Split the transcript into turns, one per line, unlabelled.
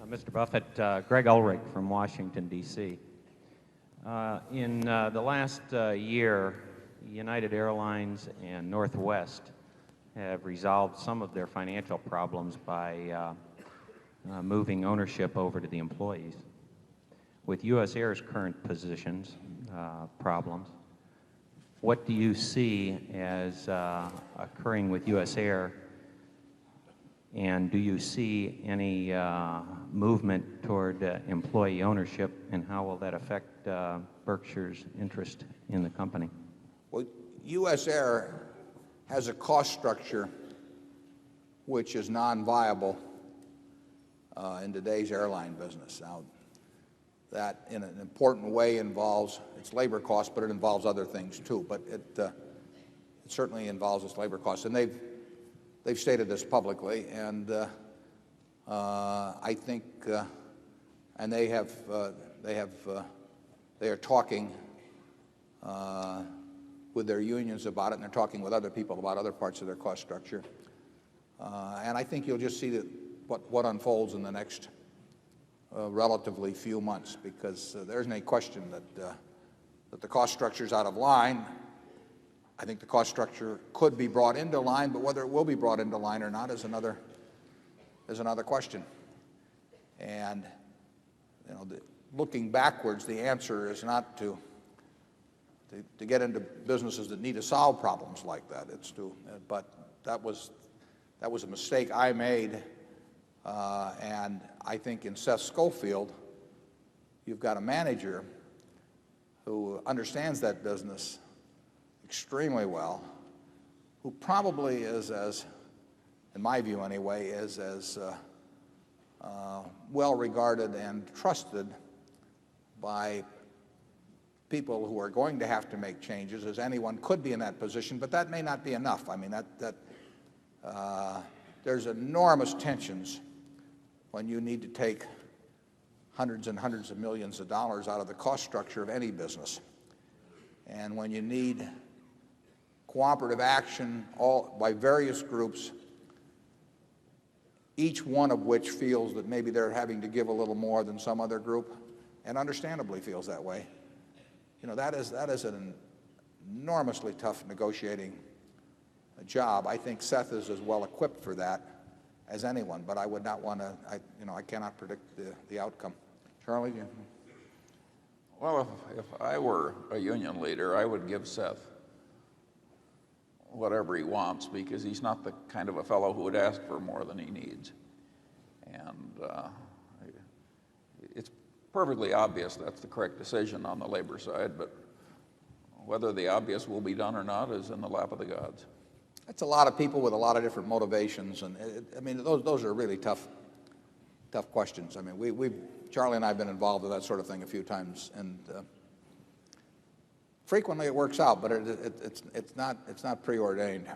Mr. Buffett, Greg Ulrich from Washington, D.C. In the last year, United Airlines and Northwest have resolved some of their financial problems by moving ownership over to the employees. With U.S. Air's current problems, what do you see as occurring with U.S. Air? And do you see any movement toward employee ownership, and how will that affect Berkshire's interest in the company?
Well, U.S. Air has a cost structure which is non-viable in today's airline business. Now, that in an important way involves its labor costs, but it involves other things too. But it certainly involves its labor costs, and they've stated this publicly, and I think, and they are talking with their unions about it, and they're talking with other people about other parts of their cost structure. And I think you'll just see what unfolds in the next relatively few months, because there isn't any question that the cost structure is out of line. I think the cost structure could be brought into line, but whether it will be brought into line or not is another question. And looking backwards, the answer is not to get into businesses that need to solve problems like that. But that was a mistake I made, and I think in Seth Schofield, you've got a manager who understands that business extremely well, who probably is as, in my view anyway, is as well regarded and trusted by people who are going to have to make changes as anyone could be in that position. But that may not be enough. I mean, there's enormous tensions when you need to take hundreds and hundreds of millions of dollars out of the cost structure of any business, and when you need cooperative action by various groups, each one of which feels that maybe they're having to give a little more than some other group, and understandably feels that way. That is an enormously tough negotiating job. I think Seth is as well equipped for that as anyone, but I would not want to, I cannot predict the outcome. Charlie?
Well, if I were a union leader, I would give Seth whatever he wants, because he's not the kind of a fellow who would ask for more than he needs. And it's perfectly obvious that's the correct decision on the labor side, but whether the obvious will be done or not is in the lap of the gods.
That's a lot of people with a lot of different motivations, and those are really tough questions. I mean, Charlie and I have been involved with that sort of thing a few times, and frequently it works out, but it's not preordained.